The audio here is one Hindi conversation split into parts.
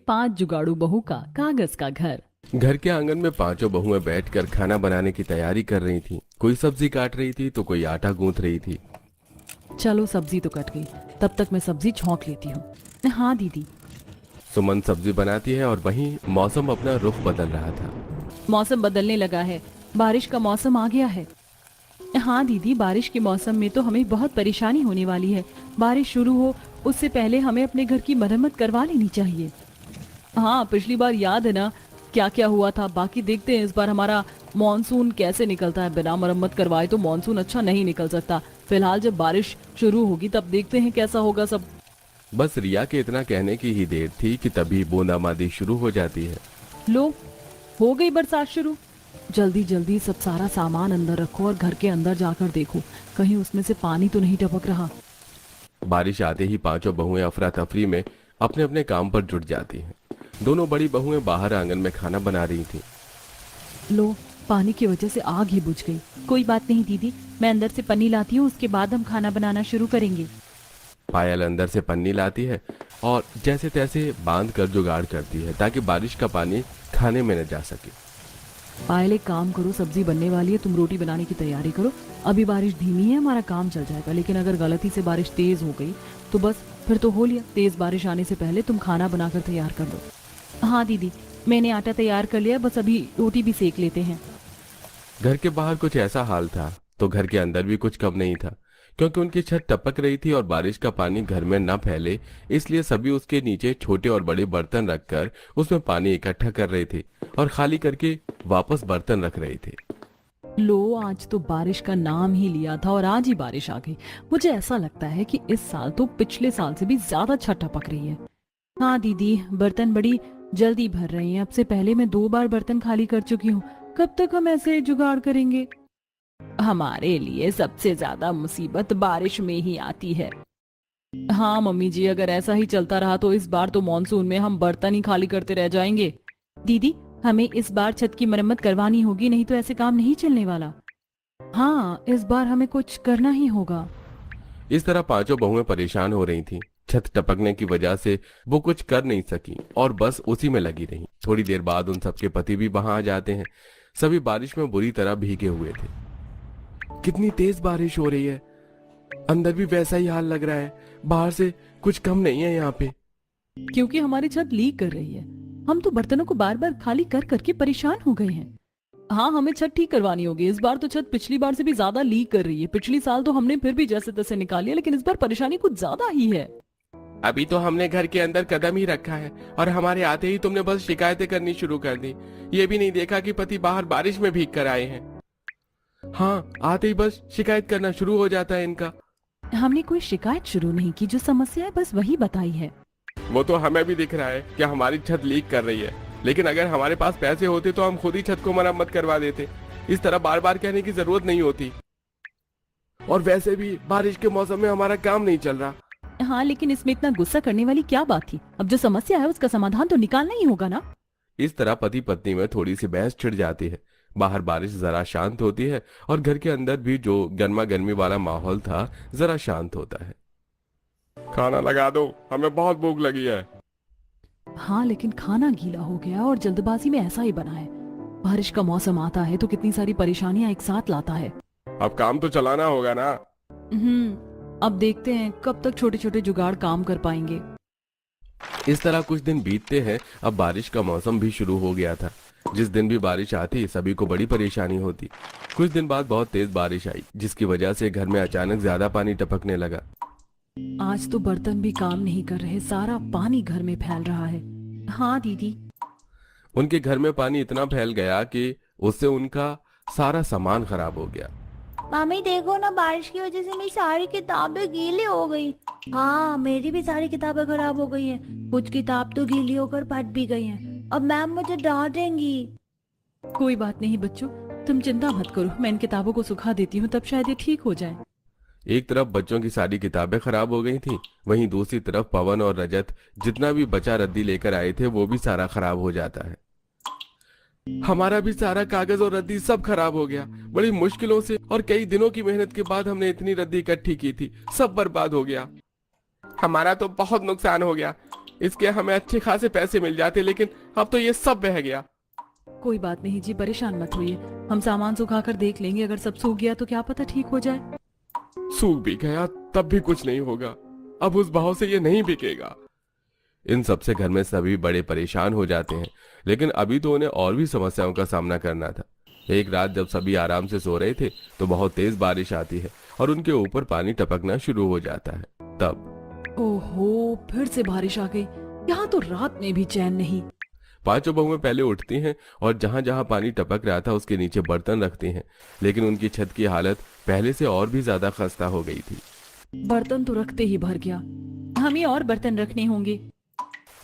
5 जुगाड़ू बहू का कागज का घर। घर के आंगन में पांचों बहुएं बैठकर खाना बनाने की तैयारी कर रही थीं। कोई सब्जी काट रही थी तो कोई आटा गूंथ रही थी। चलो सब्जी तो कट गई, तब तक मैं सब्जी छौंक लेती हूँ। हाँ दीदी। सुमन सब्जी बनाती है और वहीं मौसम अपना रुख बदल रहा था। मौसम बदलने लगा है, बारिश का मौसम आ गया है। हाँ दीदी, बारिश के मौसम में तो हमें बहुत परेशानी होने वाली है। बारिश शुरू हो उससे पहले हमें अपने घर की मरम्मत करवा लेनी चाहिए। हाँ, पिछली बार याद है ना क्या क्या हुआ था। बाकी देखते हैं इस बार हमारा मॉनसून कैसे निकलता है। बिना मरम्मत करवाए तो मॉनसून अच्छा नहीं निकल सकता। फिलहाल जब बारिश शुरू होगी तब देखते हैं कैसा होगा सब। बस रिया के इतना कहने की ही देर थी कि तभी बूंदाबांदी शुरू हो जाती है। लो, हो गई बरसात शुरू। जल्दी जल्दी सब सारा सामान अंदर रखो और घर के अंदर जाकर देखो कहीं उसमें से पानी तो नहीं टपक रहा। बारिश आते ही पांचों बहुएं अफरा तफरी में अपने अपने काम पर जुट जाती हैं। दोनों बड़ी बहुएं बाहर आंगन में खाना बना रही थीं। लो, पानी की वजह से आग ही बुझ गई। कोई बात नहीं दीदी, मैं अंदर से पन्नी लाती हूँ, उसके बाद हम खाना बनाना शुरू करेंगे। पायल अंदर से पन्नी लाती है और जैसे तैसे बांध कर जुगाड़ करती है ताकि बारिश का पानी खाने में न जा सके। पायल, एक काम करो, सब्जी बनने वाली है, तुम रोटी बनाने की तैयारी करो। अभी बारिश धीमी है, हमारा काम चल जाएगा। लेकिन अगर गलती से बारिश तेज हो गई तो बस फिर तो हो लिया। तेज बारिश आने से पहले तुम खाना बनाकर तैयार कर दो। हाँ दीदी, मैंने आटा तैयार कर लिया, बस अभी रोटी भी सेक लेते हैं। घर के बाहर कुछ ऐसा हाल था तो घर के अंदर भी कुछ कम नहीं था, क्योंकि उनकी छत टपक रही थी और बारिश का पानी घर में न फैले इसलिए सभी उसके नीचे छोटे और बड़े बर्तन रखकर उसमें पानी इकट्ठा कर रहे थे और खाली करके वापस बर्तन रख रहे थे। लो, आज तो बारिश का नाम ही लिया था और आज ही बारिश आ गई। मुझे ऐसा लगता है कि इस साल तो पिछले साल से भी ज्यादा छत टपक रही है। हाँ दीदी, बर्तन बड़ी जल्दी भर रही हैं। अब से पहले मैं 2 बार बर्तन खाली कर चुकी हूँ। कब तक हम ऐसे जुगाड़ करेंगे? हमारे लिए सबसे ज्यादा मुसीबत बारिश में ही आती है। हाँ मम्मी जी, अगर ऐसा ही चलता रहा तो इस बार तो मॉनसून में हम बर्तन ही खाली करते रह जाएंगे। दीदी, हमें इस बार छत की मरम्मत करवानी होगी, नहीं तो ऐसे काम नहीं चलने वाला। हाँ, इस बार हमें कुछ करना ही होगा। इस तरह पांचों बहुएं परेशान हो रही थीं। छत टपकने की वजह से वो कुछ कर नहीं सकी और बस उसी में लगी रहीं। थोड़ी देर बाद उन सबके पति भी वहां आ जाते हैं। सभी बारिश में बुरी तरह भीगे हुए थे। कितनी तेज बारिश हो रही है, अंदर भी वैसा ही हाल लग रहा है। बाहर से कुछ कम नहीं है यहाँ पे। क्योंकि हमारी छत लीक कर रही है। हम तो बर्तनों को बार बार खाली कर करके परेशान हो गए हैं। हाँ, हमें छत ठीक करवानी होगी। इस बार तो छत पिछली बार से भी ज्यादा लीक कर रही है। पिछली साल तो हमने फिर भी जैसे तैसे निकाली है, लेकिन इस बार परेशानी कुछ ज्यादा ही है। अभी तो हमने घर के अंदर कदम ही रखा है और हमारे आते ही तुमने बस शिकायतें करनी शुरू कर दी। ये भी नहीं देखा कि पति बाहर बारिश में भीग कर आए हैं। हाँ, आते ही बस शिकायत करना शुरू हो जाता है इनका। हमने कोई शिकायत शुरू नहीं की, जो समस्या है बस वही बताई है। वो तो हमें भी दिख रहा है कि हमारी छत लीक कर रही है, लेकिन अगर हमारे पास पैसे होते तो हम खुद ही छत को मरम्मत करवा देते। इस तरह बार बार कहने की जरूरत नहीं होती। और वैसे भी बारिश के मौसम में हमारा काम नहीं चल रहा। हाँ, लेकिन इसमें इतना गुस्सा करने वाली क्या बात थी? अब जो समस्या है उसका समाधान तो निकालना ही होगा ना। इस तरह पति पत्नी में थोड़ी सी बहस छिड़ जाती है। बाहर बारिश जरा शांत होती है और घर के अंदर भी जो गर्मा गर्मी वाला माहौल था जरा शांत होता है। खाना लगा दो, हमें बहुत भूख लगी है। हाँ, लेकिन खाना गीला हो गया और जल्दबाजी में ऐसा ही बना है। बारिश का मौसम आता है तो कितनी सारी परेशानियां एक साथ लाता है। अब काम तो चलाना होगा ना। अब देखते हैं कब तक छोटे छोटे जुगाड़ काम कर पाएंगे। इस तरह कुछ दिन बीतते हैं। अब बारिश का मौसम भी शुरू हो गया था। जिस दिन भी बारिश आती सभी को बड़ी परेशानी होती। कुछ दिन बाद बहुत तेज बारिश आई जिसकी वजह से घर में अचानक ज्यादा पानी टपकने लगा। आज तो बर्तन भी काम नहीं कर रहे, सारा पानी घर में फैल रहा है। हाँ दीदी। उनके घर में पानी इतना फैल गया कि उससे उनका सारा सामान खराब हो गया। मामी देखो ना, बारिश की वजह से मेरी सारी किताबें गीली हो गई। हाँ, मेरी भी सारी किताबें खराब हो गई हैं। कुछ किताब तो गीली होकर फट भी गई हैं। अब मैम मुझे डांटेंगी। कोई बात नहीं बच्चों, तुम चिंता मत करो, मैं इन किताबों को सुखा देती हूँ, तब शायद ये ठीक हो जाए। एक तरफ बच्चों की सारी किताबें खराब हो गई थीं, वहीं दूसरी तरफ पवन और रजत जितना भी बचा रद्दी लेकर आए थे वो भी सारा खराब हो जाता है। हमारा भी सारा कागज और रद्दी सब खराब हो गया। बड़ी मुश्किलों से और कई दिनों की मेहनत के बाद हमने इतनी रद्दी इकट्ठी की थी, सब बर्बाद हो गया। हमारा तो बहुत नुकसान हो गया। इसके हमें अच्छे खासे पैसे मिल जाते, लेकिन अब तो ये सब बह गया। कोई बात नहीं जी, परेशान मत होइए। हम सामान सुखाकर देख लेंगे, अगर सब सूख गया तो क्या पता ठीक हो जाए। सूख भी गया तब भी कुछ नहीं होगा, अब उस भाव से ये नहीं बिकेगा। इन सब से घर में सभी बड़े परेशान हो जाते हैं, लेकिन अभी तो उन्हें और भी समस्याओं का सामना करना था। एक रात जब सभी आराम से सो रहे थे तो बहुत तेज बारिश आती है और उनके ऊपर पानी टपकना शुरू हो जाता है। तब ओहो, फिर से बारिश आ गई। यहाँ तो रात में भी चैन नहीं। पांचों बहुएं पहले उठती हैं और जहां जहां पानी टपक रहा था उसके नीचे बर्तन रखती हैं, लेकिन उनकी छत की हालत पहले से और भी ज्यादा खस्ता हो गई थी। बर्तन तो रखते ही भर गया, हमें और बर्तन रखने होंगे।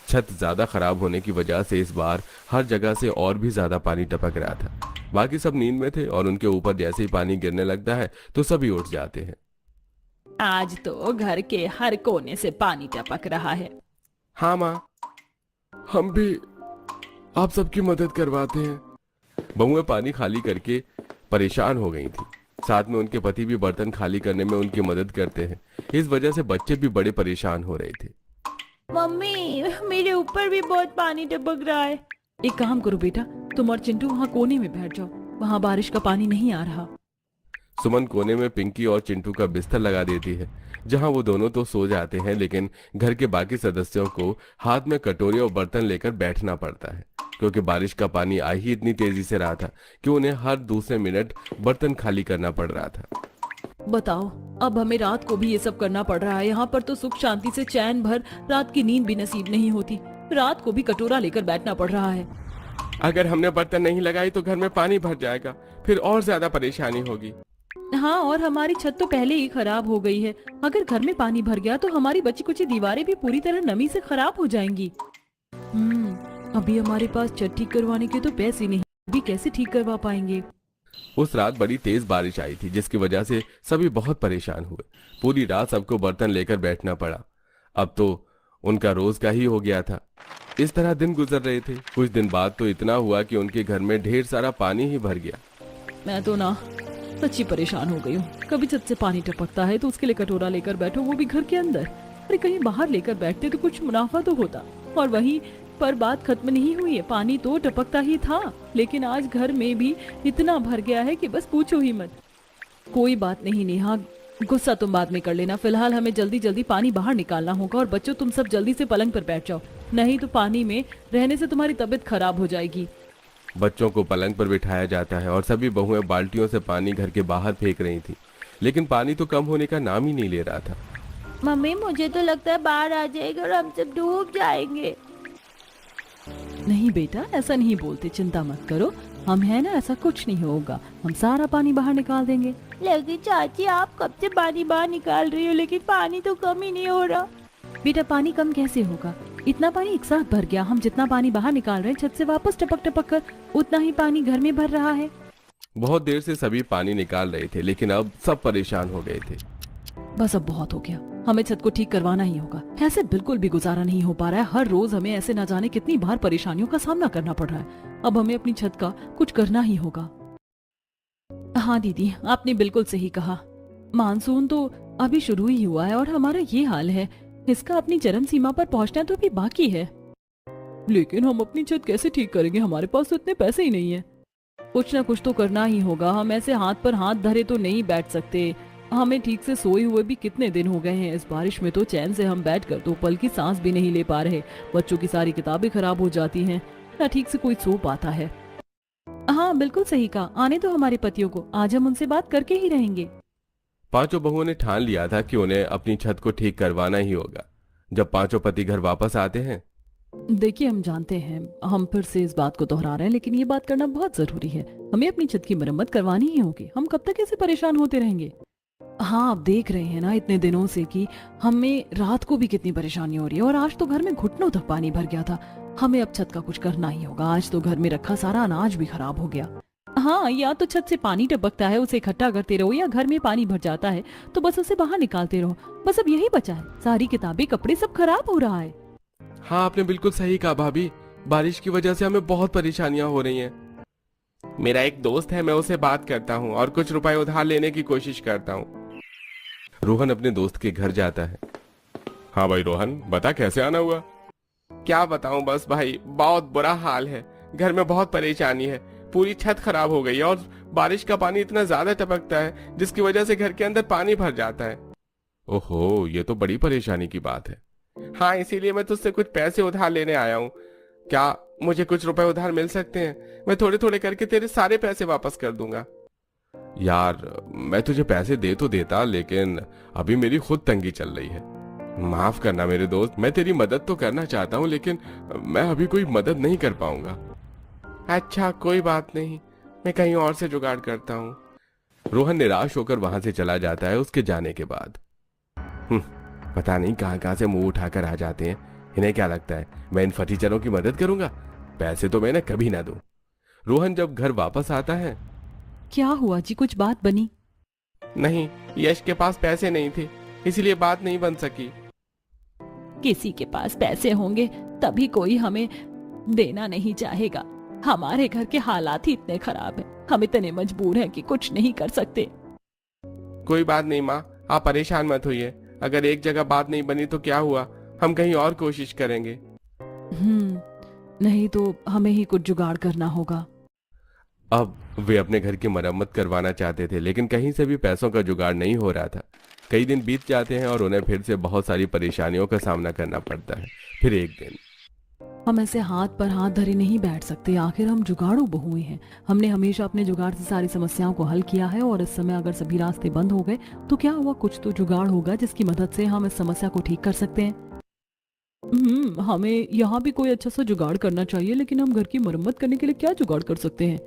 छत ज्यादा खराब होने की वजह से इस बार हर जगह से और भी ज्यादा पानी टपक रहा था। बाकी सब नींद में थे और उनके ऊपर जैसे ही पानी गिरने लगता है तो सभी उठ जाते हैं। आज तो घर के हर कोने से पानी टपक रहा है। हाँ माँ, हम भी आप सबकी मदद करवाते हैं। बहुएं पानी खाली करके परेशान हो गई थी, साथ में उनके पति भी बर्तन खाली करने में उनकी मदद करते हैं। इस वजह से बच्चे भी बड़े परेशान हो रहे थे। मम्मी, मेरे ऊपर भी बहुत पानी टपक रहा है। एक काम करो बेटा, तुम और चिंटू वहाँ कोने में बैठ जाओ, वहाँ बारिश का पानी नहीं आ रहा। सुमन कोने में पिंकी और चिंटू का बिस्तर लगा देती है, जहां वो दोनों तो सो जाते हैं, लेकिन घर के बाकी सदस्यों को हाथ में कटोरे और बर्तन लेकर बैठना पड़ता है, क्योंकि बारिश का पानी आ ही इतनी तेजी से रहा था कि उन्हें हर दूसरे मिनट बर्तन खाली करना पड़ रहा था। बताओ, अब हमें रात को भी ये सब करना पड़ रहा है। यहाँ पर तो सुख शांति से चैन भर रात की नींद भी नसीब नहीं होती, रात को भी कटोरा लेकर बैठना पड़ रहा है। अगर हमने बर्तन नहीं लगाई तो घर में पानी भर जाएगा, फिर और ज्यादा परेशानी होगी। हाँ, और हमारी छत तो पहले ही खराब हो गई है। अगर घर में पानी भर गया तो हमारी बची कुची दीवारें भी पूरी तरह नमी से खराब हो जाएंगी। अभी हमारे पास छत ठीक करवाने के तो पैसे नहीं, अभी कैसे ठीक करवा पाएंगे। उस रात बड़ी तेज बारिश आई थी, जिसकी वजह से सभी बहुत परेशान हुए। पूरी रात सबको बर्तन लेकर बैठना पड़ा। अब तो उनका रोज का ही हो गया था। इस तरह दिन गुजर रहे थे। कुछ दिन बाद तो इतना हुआ कि उनके घर में ढेर सारा पानी ही भर गया। मैं तो ना सच्ची परेशान हो गई हूँ। कभी छत से पानी टपकता है तो उसके लिए कटोरा लेकर बैठो, वो भी घर के अंदर। अरे कहीं बाहर लेकर बैठते तो कुछ मुनाफा तो होता। और वहीं पर बात खत्म नहीं हुई है, पानी तो टपकता ही था, लेकिन आज घर में भी इतना भर गया है कि बस पूछो ही मत। कोई बात नहीं नेहा, गुस्सा तुम बाद में कर लेना। फिलहाल हमें जल्दी जल्दी पानी बाहर निकालना होगा। और बच्चों, तुम सब जल्दी से पलंग पर बैठ जाओ, नहीं तो पानी में रहने से तुम्हारी तबीयत खराब हो जाएगी। बच्चों को पलंग पर बिठाया जाता है और सभी बहुएं बाल्टियों से पानी घर के बाहर फेंक रही थी, लेकिन पानी तो कम होने का नाम ही नहीं ले रहा था। मम्मी, मुझे तो लगता है बाढ़ आ जाएगी और हम सब डूब जाएंगे। नहीं बेटा, ऐसा नहीं बोलते, चिंता मत करो, हम हैं ना, ऐसा कुछ नहीं होगा। हम सारा पानी बाहर निकाल देंगे। लेकिन चाची, आप कब से पानी बाहर निकाल रही हो, लेकिन पानी तो कम ही नहीं हो रहा। बेटा, पानी कम कैसे होगा? इतना पानी एक साथ भर गया। हम जितना पानी बाहर निकाल रहे हैं छत से वापस टपक टपक कर, उतना ही पानी घर में भर रहा है। बहुत देर से सभी पानी निकाल रहे थे, लेकिन अब सब परेशान हो गए थे। बस अब बहुत हो गया, हमें छत को ठीक करवाना ही होगा। ऐसे बिल्कुल भी गुजारा नहीं हो पा रहा है। हर रोज हमें ऐसे न जाने कितनी बार परेशानियों का सामना करना पड़ रहा है। अब हमें अपनी छत का कुछ करना ही होगा। हाँ दीदी, आपने बिल्कुल सही कहा। मानसून तो अभी शुरू ही हुआ है और हमारा ये हाल है। इसका अपनी चरम सीमा पर पहुंचना तो अभी बाकी है। लेकिन हम अपनी छत कैसे ठीक करेंगे? हमारे पास तो इतने पैसे ही नहीं है। कुछ ना कुछ तो करना ही होगा। हम ऐसे हाथ पर हाथ धरे तो नहीं बैठ सकते। हमें ठीक से सोए हुए भी कितने दिन हो गए हैं। इस बारिश में तो चैन से हम बैठकर तो पल की सांस भी नहीं ले पा रहे। बच्चों की सारी किताबें खराब हो जाती हैं, ना ठीक से कोई सो पाता है। हाँ बिल्कुल सही कहा, आने तो हमारे पतियों को, आज हम उनसे बात करके ही रहेंगे। पांचों बहुओं ने ठान लिया था कि उन्हें अपनी छत को ठीक करवाना ही होगा। जब पांचों पति घर वापस आते हैं, देखिए हम जानते हैं, हम फिर से इस बात को दोहरा रहे हैं, लेकिन ये बात करना बहुत जरूरी है। हमें अपनी छत की मरम्मत करवानी ही होगी। हम कब तक ऐसे परेशान होते रहेंगे? हाँ, आप देख रहे हैं ना इतने दिनों से कि हमें रात को भी कितनी परेशानी हो रही है, और आज तो घर में घुटनों तक पानी भर गया था। हमें अब छत का कुछ करना ही होगा। आज तो घर में रखा सारा अनाज भी खराब हो गया। हाँ, या तो छत से पानी टपकता है, उसे इकट्ठा करते रहो, या घर में पानी भर जाता है तो बस उसे बाहर निकालते रहो। बस अब यही बचा है। सारी किताबें, कपड़े सब खराब हो रहा है। हाँ आपने बिल्कुल सही कहा भाभी, बारिश की वजह से हमें बहुत परेशानियां हो रही हैं। मेरा एक दोस्त है, मैं उसे बात करता हूँ और कुछ रुपए उधार लेने की कोशिश करता हूँ। रोहन अपने दोस्त के घर जाता है। हाँ भाई रोहन, बता कैसे आना हुआ? क्या बताऊं बस भाई, बहुत बुरा हाल है। घर में बहुत परेशानी है, पूरी छत खराब हो गई है और बारिश का पानी इतना ज्यादा टपकता है जिसकी वजह से घर के अंदर पानी भर जाता है। ओहो, ये तो बड़ी परेशानी की बात है। हाँ, इसीलिए मैं तुझसे कुछ पैसे उधार लेने आया हूँ। क्या मुझे कुछ रुपए उधार मिल सकते हैं? मैं थोड़े थोड़े करके तेरे सारे पैसे वापस कर दूंगा। यार, मैं तुझे पैसे दे तो देता, लेकिन अभी मेरी खुद तंगी चल रही है। माफ करना मेरे दोस्त, मैं तेरी मदद तो करना चाहता हूँ, लेकिन मैं अभी कोई मदद नहीं कर पाऊंगा। अच्छा, कोई बात नहीं, मैं कहीं और से जुगाड़ करता हूँ। रोहन निराश होकर वहां से चला जाता है उसके जाने के बाद। पता नहीं कहां कहां से मुंह उठाकर आ जाते हैं। इन्हें क्या लगता है मैं इन फटीचरों की मदद करूंगा? पैसे तो मैं कभी ना दूं। रोहन जब घर वापस आता है। क्या हुआ जी, कुछ बात बनी? नहीं, यश के पास पैसे नहीं थे, इसलिए बात नहीं बन सकी। किसी के पास पैसे होंगे तभी कोई हमें देना नहीं चाहेगा। हमारे घर के हालात ही इतने खराब हैं, हम इतने मजबूर हैं कि कुछ नहीं कर सकते। कोई बात नहीं माँ, आप परेशान मत होइए। अगर एक जगह बात नहीं बनी तो क्या हुआ, हम कहीं और कोशिश करेंगे। नहीं तो हमें ही कुछ जुगाड़ करना होगा। अब वे अपने घर की मरम्मत करवाना चाहते थे, लेकिन कहीं से भी पैसों का जुगाड़ नहीं हो रहा था। कई दिन बीत जाते हैं और उन्हें फिर से बहुत सारी परेशानियों का सामना करना पड़ता है। फिर एक दिन, हम ऐसे हाथ पर हाथ धरे नहीं बैठ सकते। आखिर हम जुगाड़ू बहुए हैं। हमने हमेशा अपने जुगाड़ से सारी समस्याओं को हल किया है, और इस समय अगर सभी रास्ते बंद हो गए तो क्या हुआ, कुछ तो जुगाड़ होगा जिसकी मदद से हम इस समस्या को ठीक कर सकते हैं। हमें यहाँ भी कोई अच्छा सा जुगाड़ करना चाहिए, लेकिन हम घर की मरम्मत करने के लिए क्या जुगाड़ कर सकते हैं?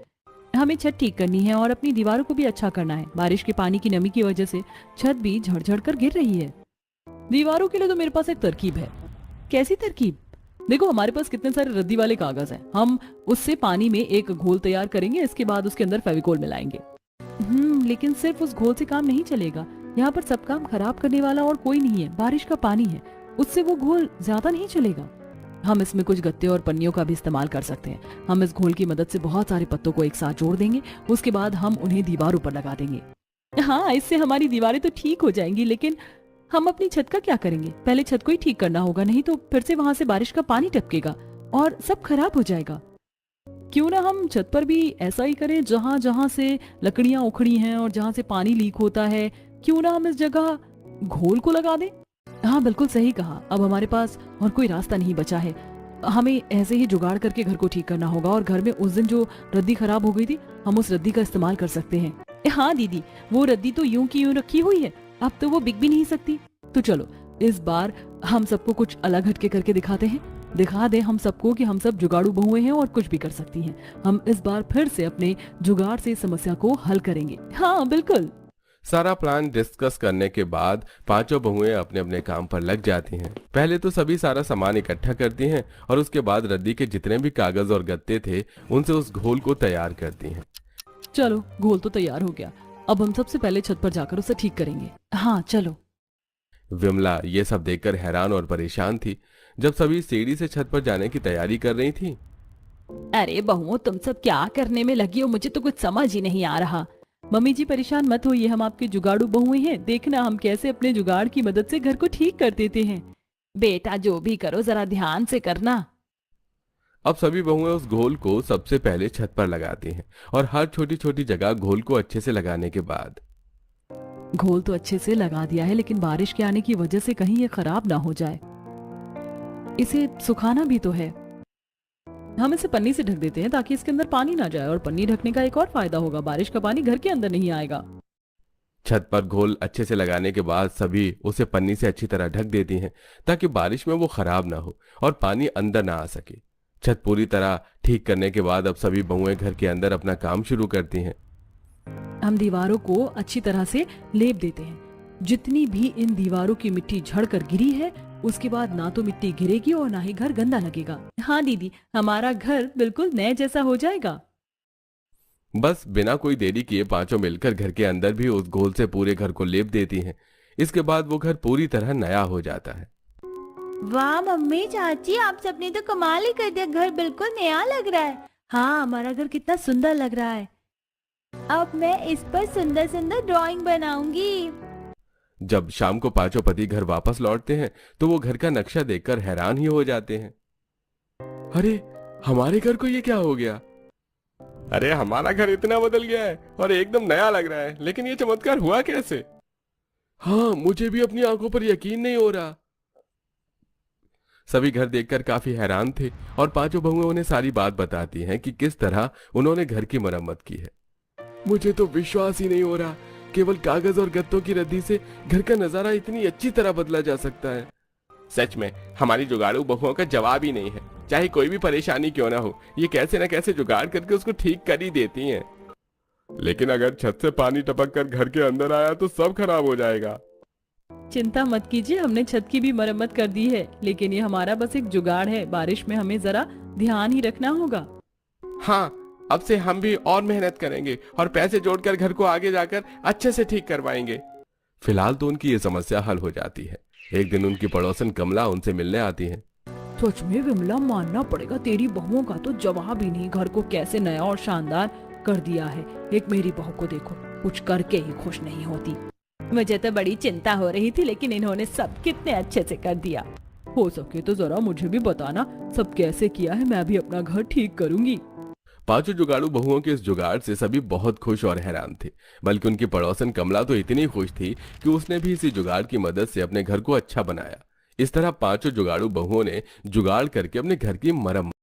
हमें छत ठीक करनी है और अपनी दीवारों को भी अच्छा करना है। बारिश के पानी की नमी की वजह से छत भी झड़-झड़ कर गिर रही है। दीवारों के लिए तो मेरे पास एक तरकीब है। कैसी तरकीब? देखो, हमारे पास कितने सारे रद्दी वाले कागज हैं। हम उससे पानी में एक घोल तैयार करेंगे, इसके बाद उसके अंदर फेविकोल मिलाएंगे। लेकिन सिर्फ उस घोल से काम नहीं चलेगा। यहाँ पर सब काम खराब करने वाला और कोई नहीं है, बारिश का पानी है। उससे वो घोल ज्यादा नहीं चलेगा। हम इसमें कुछ गत्ते और पन्नियों का भी इस्तेमाल कर सकते हैं। हम इस घोल की मदद से बहुत सारे पत्तों को एक साथ जोड़ देंगे, उसके बाद हम उन्हें दीवारों पर लगा देंगे। हाँ, इससे हमारी दीवारें तो ठीक हो जाएंगी, लेकिन हम अपनी छत का क्या करेंगे? पहले छत को ही ठीक करना होगा, नहीं तो फिर से वहां से बारिश का पानी टपकेगा और सब खराब हो जाएगा। क्यों ना हम छत पर भी ऐसा ही करें, जहां जहां से लकड़ियां उखड़ी हैं और जहां से पानी लीक होता है, क्यों ना हम इस जगह घोल को लगा दें। हाँ, बिल्कुल सही कहा। अब हमारे पास और कोई रास्ता नहीं बचा है। हमें ऐसे ही जुगाड़ करके घर को ठीक करना होगा, और घर में उस दिन जो रद्दी खराब हो गई थी, हम उस रद्दी का इस्तेमाल कर सकते हैं। हाँ दीदी, वो रद्दी तो यूं की यूं रखी हुई है, अब तो वो बिक भी नहीं सकती। तो चलो इस बार हम सबको कुछ अलग हटके करके दिखाते हैं। दिखा दे हम सबको कि हम सब जुगाड़ू बहुएं हैं और कुछ भी कर सकती हैं। हम इस बार फिर से अपने जुगाड़ से समस्या को हल करेंगे। हाँ बिल्कुल। सारा प्लान डिस्कस करने के बाद पांचों बहुएं अपने अपने काम पर लग जाती हैं। पहले तो सभी सारा सामान इकट्ठा करती हैं और उसके बाद रद्दी के जितने भी कागज और गत्ते थे उनसे उस घोल को तैयार करती हैं। चलो, घोल तो तैयार हो गया। अब हम सबसे पहले छत पर जाकर उसे ठीक करेंगे। हाँ चलो। विमला ये सब देखकर हैरान और परेशान थी। जब सभी सीढ़ी से छत पर जाने की तैयारी कर रही थी। अरे बहुओं, तुम सब क्या करने में लगी हो? मुझे तो कुछ समझ ही नहीं आ रहा। मम्मी जी परेशान मत होइए, हम आपके जुगाड़ू बहुएं हैं। देखना हम कैसे अपने जुगाड़ की मदद से घर को ठीक कर देते हैं। बेटा जो भी करो जरा ध्यान से करना। अब सभी बहुएं उस घोल को सबसे पहले छत पर लगाती हैं और हर छोटी छोटी जगह घोल को अच्छे से लगाने के बाद। घोल तो अच्छे से लगा दिया है, लेकिन बारिश के आने की वजह से कहीं ये खराब ना हो जाए। इसे सुखाना भी तो है। हम इसे पन्नी से ढक देते हैं ताकि इसके अंदर पानी ना जाए, और पन्नी ढकने का एक और फायदा होगा, बारिश का पानी घर के अंदर नहीं आएगा। छत पर घोल अच्छे से लगाने के बाद सभी उसे पन्नी से अच्छी तरह ढक देती हैं ताकि बारिश में वो खराब ना हो और पानी अंदर ना आ सके। छत पूरी तरह ठीक करने के बाद अब सभी बहुएं घर के अंदर अपना काम शुरू करती हैं। हम दीवारों को अच्छी तरह से लेप देते हैं। जितनी भी इन दीवारों की मिट्टी झड़ कर गिरी है, उसके बाद ना तो मिट्टी गिरेगी और ना ही घर गंदा लगेगा। हाँ दीदी, हमारा घर बिल्कुल नए जैसा हो जाएगा। बस बिना कोई देरी किए पांचों मिलकर घर के अंदर भी उस घोल से पूरे घर को लेप देती हैं। इसके बाद वो घर पूरी तरह नया हो जाता है। वाह मम्मी चाची, आप सबने तो कमाल ही कर दिया। घर बिल्कुल नया लग रहा है। हाँ, हमारा घर कितना सुंदर लग रहा है। अब मैं इस पर सुंदर सुंदर ड्राइंग बनाऊंगी। जब शाम को पांचों पति घर वापस लौटते हैं तो वो घर का नक्शा देखकर हैरान ही हो जाते हैं। अरे हमारे घर को ये क्या हो गया? अरे हमारा घर इतना बदल गया है और एकदम नया लग रहा है, लेकिन ये चमत्कार हुआ कैसे? हाँ, मुझे भी अपनी आंखों पर यकीन नहीं हो रहा। सभी घर देखकर काफी हैरान थे और पांचों बहुएं उन्हें सारी बात बताती हैं कि किस तरह उन्होंने घर की मरम्मत की है। मुझे तो विश्वास ही नहीं हो रहा, केवल कागज और गत्तों की रद्दी से घर का नजारा इतनी अच्छी तरह बदला जा सकता है। सच में हमारी जुगाड़ू बहुओं का जवाब ही नहीं है। चाहे कोई भी परेशानी क्यों ना हो, ये कैसे न कैसे जुगाड़ करके उसको ठीक कर ही देती हैं। लेकिन अगर छत से पानी टपक कर घर के अंदर आया तो सब खराब हो जाएगा। चिंता मत कीजिए, हमने छत की भी मरम्मत कर दी है, लेकिन ये हमारा बस एक जुगाड़ है। बारिश में हमें जरा ध्यान ही रखना होगा। हाँ, अब से हम भी और मेहनत करेंगे और पैसे जोड़कर घर को आगे जाकर अच्छे से ठीक करवाएंगे। फिलहाल तो उनकी ये समस्या हल हो जाती है। एक दिन उनकी पड़ोसन कमला उनसे मिलने आती है। सच में विमला, मानना पड़ेगा, तेरी बहुओं का तो जवाब ही नहीं। घर को कैसे नया और शानदार कर दिया है। एक मेरी बहू को देखो, कुछ करके ही खुश नहीं होती। मुझे तो बड़ी चिंता हो रही थी, लेकिन इन्होंने सब कितने अच्छे से कर दिया। हो सके तो जरा मुझे भी बताना सब कैसे किया है, मैं भी अपना घर ठीक करूंगी। पांचों जुगाड़ू बहुओं के इस जुगाड़ से सभी बहुत खुश और हैरान थे। बल्कि उनकी पड़ोसन कमला तो इतनी खुश थी कि उसने भी इसी जुगाड़ की मदद से अपने घर को अच्छा बनाया। इस तरह पांचों जुगाड़ू बहुओं ने जुगाड़ करके अपने घर की मरम्मत